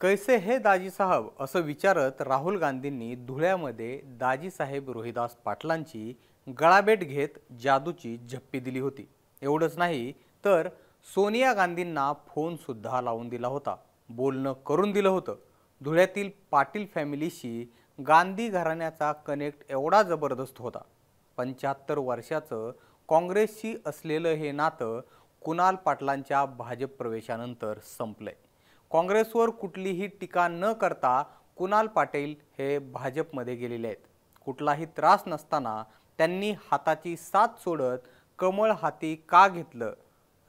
कैसे हे दाजी साहब असं विचारत राहुल गांधींनी धुळ्यामध्ये दाजीसाहेब रोहिदास पाटलांची गळाभेट घेत जादूची झप्पी दिली होती। एवढंच नाही तर सोनिया गांधींना फोन सुद्धा लावून दिला होता, बोलणं करून दिलं होतं। धुळ्यातील पाटील फॅमिलीशी गांधी घराण्याचा कनेक्ट एवढा जबरदस्त होता। 75 वर्षाचं काँग्रेसशी असलेलं हे नातं कुणाल पाटलांच्या भाजप प्रवेशानंतर संपलंय। काँग्रेसवर कुठलीही टीका न करता कुणाल पाटील हे भाजपमध्ये गेलेले आहेत। कुठलाही त्रास नसताना त्यांनी हाताची साथ सोडत कमळ हाती का घेतलं?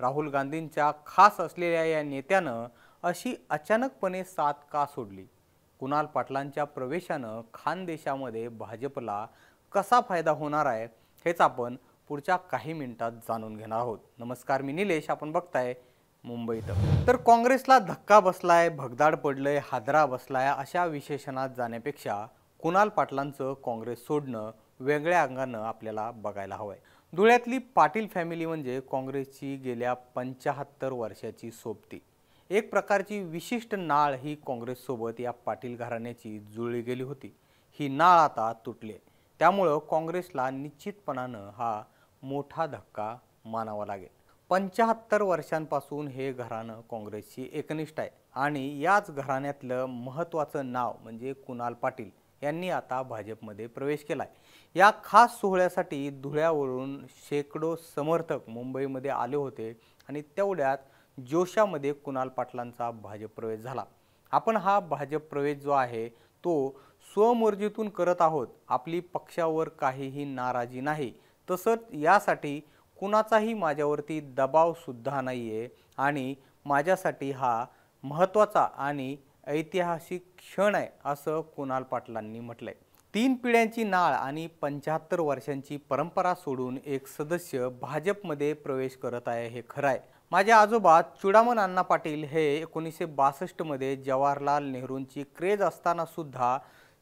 राहुल गांधींच्या खास असलेल्या या नेत्यानं अशी अचानकपणे साथ का सोडली? कुणाल पाटलांच्या प्रवेशानं खानदेशामध्ये भाजपला कसा फायदा होणार आहे हेच आपण पुढच्या काही मिनिटात जाणून घेणार आहोत। नमस्कार, मी निलेश, आपण बघताय मुंबईत। तर काँग्रेसला धक्का बसलाय, भगदाड पडलंय, हादरा बसलाय अशा विशेषणात जाण्यापेक्षा कुणाल पाटलांचं काँग्रेस सोडणं वेगळ्या अंगानं आपल्याला बघायला हवंय। धुळ्यातली पाटील फॅमिली म्हणजे काँग्रेसची गेल्या 75 वर्षाची सोबती। एक प्रकारची विशिष्ट नाळ ही काँग्रेस सोबत या पाटील घराण्याची जुळली गेली होती। ही नाळ आता तुटली, त्यामुळे काँग्रेसला निश्चितपणानं हा मोठा धक्का मानावा लागेल। 75 वर्षांपासून हे घराणं काँग्रेसची एकनिष्ठ आहे आणि याच घराण्यातलं महत्त्वाचं नाव म्हणजे कुणाल पाटील यांनी आता भाजपमध्ये प्रवेश केलाय। या खास सोहळ्यासाठी धुळ्यावरून शेकडो समर्थक मुंबईमध्ये आले होते आणि तेवढ्यात जोशामध्ये कुणाल पाटलांचा भाजप प्रवेश झाला। आपण हा भाजप प्रवेश जो आहे तो स्वमर्जीतून करत आहोत, आपली पक्षावर काहीही नाराजी नाही, तसंच यासाठी कुणाचाही माझ्यावरती दबाव सुद्धा नाहीये आणि माझ्यासाठी हा महत्त्वाचा आणि ऐतिहासिक क्षण आहे असं कुणाल पाटलांनी म्हटलंय। 3 पिढ्यांची नाळ आणि 75 वर्षांची परंपरा सोडून एक सदस्य भाजपमध्ये प्रवेश करत आहे हे खरं आहे। माझे आजोबा चुडामन अण्णा पाटील हे 1962 मध्ये जवाहरलाल नेहरूंची क्रेज असताना सुद्धा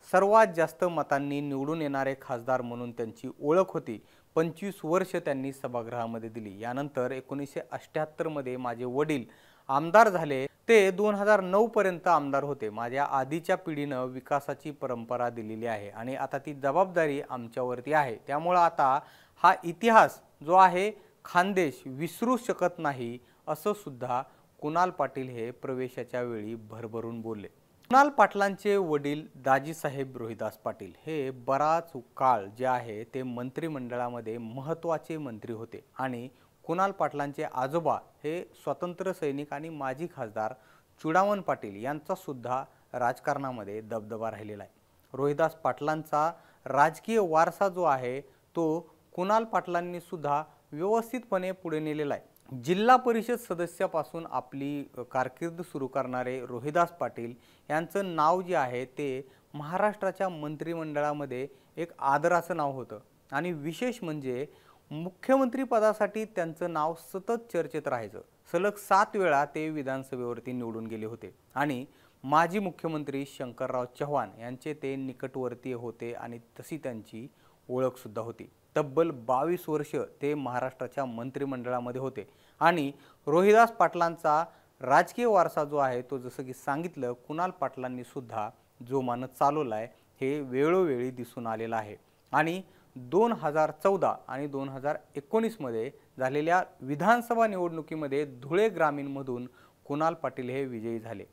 सर्वात जास्त मतांनी निवडून येणारे खासदार म्हणून त्यांची ओळख होती। 25 वर्ष त्यांनी सभागृहामध्ये दिली। यानंतर 1978 मध्ये माझे वडील आमदार झाले, ते 2009 पर्यंत आमदार होते। माझ्या आधीच्या पिढीनं विकासाची परंपरा दिलेली आहे आणि आता ती जबाबदारी आमच्यावरती आहे। त्यामुळे आता हा इतिहास जो आहे खानदेश विसरू शकत नाही असं सुद्धा कुणाल पाटील हे प्रवेशाच्या वेळी भरभरून बोलले। कुणाल पाटलांचे वडील दाजीसाहेब रोहिदास पाटील हे बराच काळ जे आहे ते मंत्रिमंडळामध्ये महत्त्वाचे मंत्री होते आणि कुणाल पाटलांचे आजोबा हे स्वतंत्र सैनिक आणि माजी खासदार चुडामन पाटील यांचा सुद्धा राजकारणामध्ये दबदबा राहिलेला आहे। रोहिदास पाटलांचा राजकीय वारसा जो आहे तो कुणाल पाटलांनी सुद्धा व्यवस्थितपणे पुढे नेलेला आहे। जिल्हा परिषद सदस्यापासून आपली कारकीर्द सुरू करणारे रोहिदास पाटील यांचं नाव जे आहे ते महाराष्ट्राच्या मंत्रिमंडळामध्ये एक आदराचं नाव होतं आणि विशेष म्हणजे मुख्यमंत्री पदासाठी त्यांचं नाव सतत चर्चेत राहायचं। सलग 7 वेळा ते विधानसभेवरती निवडून गेले होते आणि माजी मुख्यमंत्री शंकरराव चव्हाण यांचे ते निकटवर्तीय होते आणि तशी त्यांची ओळख सुद्धा होती। तब्बल 22 वर्ष ते महाराष्ट्राच्या मंत्रिमंडळामध्ये होते आणि रोहिदास पाटलांचा राजकीय वारसा जो आहे तो जसं की सांगितलं कुणाल पाटलांनी सुद्धा जो मानत चालवलाय हे वेळोवेळी दिसून आलेलं आहे। आणि 2014 आणि 2019 मध्ये झालेल्या विधानसभा निवडणुकीमध्ये धुळे ग्रामीणमधून कुणाल पाटील हे विजयी झाले।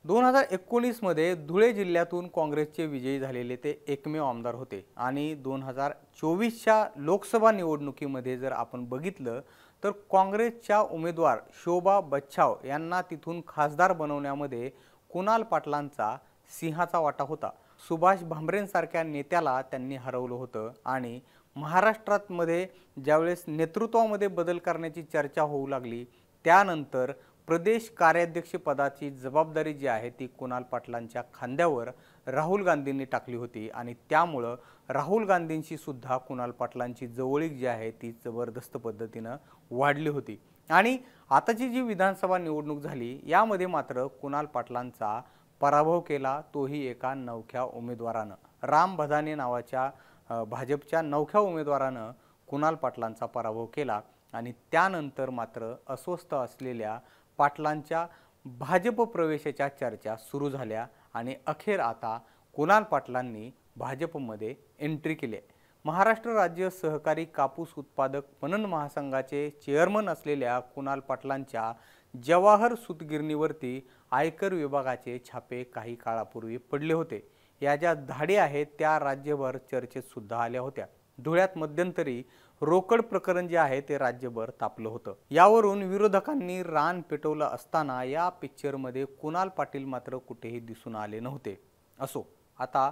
2019 मध्ये धुळे जिल्ह्यातून काँग्रेसचे विजयी झालेले ते एकमेव आमदार होते आणि 2024च्या लोकसभा निवडणुकीमध्ये जर आपण बघितलं तर काँग्रेसच्या उमेदवार शोभा बच्छाव यांना तिथून खासदार बनवण्यामध्ये कुणाल पाटलांचा सिंहाचा वाटा होता। सुभाष भामरेंसारख्या नेत्याला त्यांनी हरवलं होतं आणि महाराष्ट्रामध्ये ज्यावेळेस नेतृत्वामध्ये बदल करण्याची चर्चा होऊ लागली त्यानंतर प्रदेश कार्याध्यक्ष पदाची जबाबदारी जी आहे ती कुणाल पाटलांच्या खांद्यावर राहुल गांधींनी टाकली होती आणि त्यामुळे राहुल गांधींशी सुद्धा कुणाल पाटलांची जवळीक जी आहे ती जबरदस्त पद्धतीने वाढली होती। आणि आताची जी विधानसभा निवडणूक झाली यामध्ये मात्र कुणाल पाटलांचा पराभव केला, तोही एका नवख्या उमेदवारानं, राम भदाने नावाच्या भाजपच्या नवख्या उमेदवारानं कुणाल पाटलांचा पराभव केला आणि त्यानंतर मात्र अस्वस्थ असलेल्या पाटलांच्या भाजप प्रवेशाच्या चर्चा सुरू झाल्या आणि अखेर आता कुणाल पाटलांनी भाजपमध्ये एंट्री केली आहे। महाराष्ट्र राज्य सहकारी कापूस उत्पादक पणन महासंघाचे चेअरमन असलेल्या कुणाल पाटलांच्या जवाहर सूतगिरणीवरती आयकर विभागाचे छापे काही काळापूर्वी पडले होते। या ज्या धाडी आहेत त्या राज्यभर चर्चेत सुद्धा आल्या होत्या। धुळ्यात मध्यंतरी रोकड प्रकरण जे आहे ते राज्यभर तापलं होतं। यावरून विरोधकांनी रान पेटवलं असताना या पिक्चरमध्ये कुणाल पाटील मात्र कुठेही दिसून आले नव्हते। असो, आता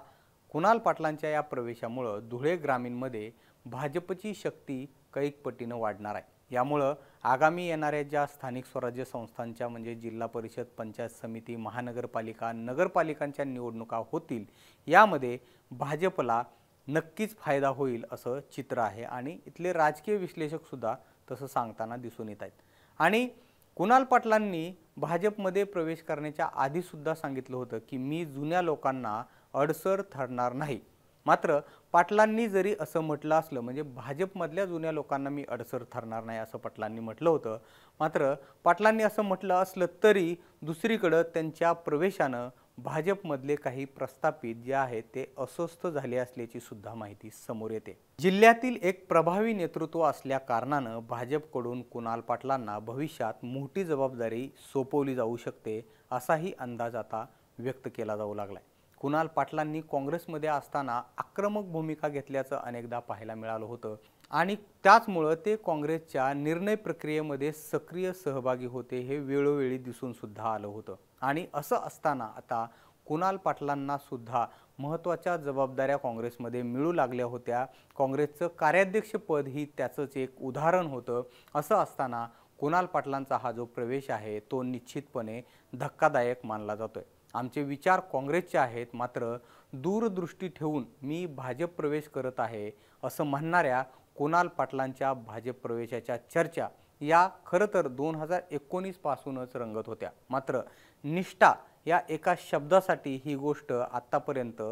कुणाल पाटलांच्या या प्रवेशामुळे धुळे ग्रामीणमध्ये भाजपची शक्ती कैक पटीने वाढणार आहे। यामुळे आगामी येणाऱ्या ज्या स्थानिक स्वराज्य संस्थांच्या म्हणजे जिल्हा परिषद, पंचायत समिती, महानगरपालिका, नगरपालिकांच्या निवडणुका होतील, यामध्ये भाजपला नक्कीच फायदा होईल असं चित्र आहे आणि इथले राजकीय विश्लेषक सुद्धा तसं सांगताना दिसून येत आहेत। आणि कुणाल पाटलांनी भाजपमध्ये प्रवेश करण्याच्या आधी सुद्धा सांगितलं होतं की मी जुन्या लोकांना अडसर ठरणार नाही। मात्र पाटलांनी जरी असं म्हटलं असलं म्हणजे भाजपमधल्या जुन्या लोकांना मी अडसर ठरणार नाही असं पाटलांनी म्हटलं होतं, मात्र पाटलांनी असं म्हटलं असलं तरी दुसरीकडे त्यांच्या प्रवेशानं भाजपमधले काही प्रस्थापित जे आहेत ते अस्वस्थ झाले असल्याची सुद्धा माहिती समोर येते। जिल्ह्यातील एक प्रभावी नेतृत्व असल्या कारणानं भाजपकडून कुणाल पाटलांना भविष्यात मोठी जबाबदारी सोपवली जाऊ शकते असाही अंदाज आता व्यक्त केला जाऊ लागलाय। कुणाल पाटलांनी काँग्रेसमध्ये असताना आक्रमक भूमिका घेतल्याचं अनेकदा पाहायला मिळालं होतं आणि त्याचमुळे ते काँग्रेसच्या निर्णय प्रक्रियेमध्ये सक्रिय सहभागी होते हे वेळोवेळी दिसून सुद्धा आलं होतं। आणि असं असताना आता कुणाल पाटलांना सुद्धा महत्त्वाच्या जबाबदाऱ्या काँग्रेसमध्ये मिळू लागल्या होत्या। काँग्रेसचं कार्याध्यक्षपद ही त्याचंच एक उदाहरण होतं। असं असताना कुणाल पाटलांचा हा जो प्रवेश आहे तो निश्चितपणे धक्कादायक मानला जातोय। आमचे विचार काँग्रेसचे आहेत, मात्र दूरदृष्टी ठेवून मी भाजप प्रवेश करत आहे असं म्हणणाऱ्या कुणाल पाटलांच्या भाजप प्रवेशाच्या चर्चा या खरं तर 2019 पासूनच रंगत होत्या। मात्र निष्ठा या एका शब्दासाठी ही गोष्ट आतापर्यंत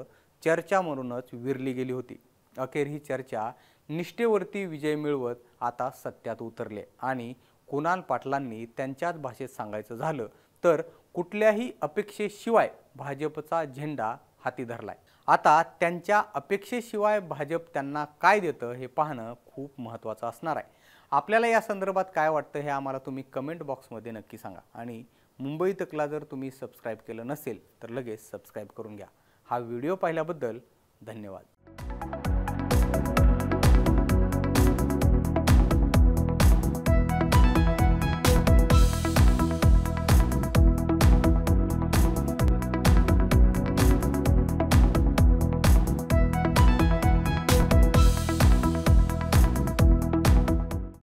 चर्चा म्हणूनच विरली गेली होती। अखेर ही चर्चा निष्ठेवरती विजय मिळवत आता सत्यात उतरले आणि कुणाल पाटलांनी त्यांच्याच भाषेत सांगायचं झालं तर कुठल्याही अपेक्षेशिवाय भाजपचा झेंडा हाती धरलाय। आता त्यांच्या अपेक्षेशिवाय भाजप त्यांना काय देतं हे पाहणं खूप महत्त्वाचं असणार आहे। आपल्याला या संदर्भात काय वाटतं हे आम्हाला तुम्ही कमेंट बॉक्समध्ये नक्की सांगा आणि मुंबई तकला जर तुम्ही सबस्क्राइब केलं नसेल तर लगेच सबस्क्राइब करून घ्या। हा व्हिडिओ पाहिल्याबद्दल धन्यवाद।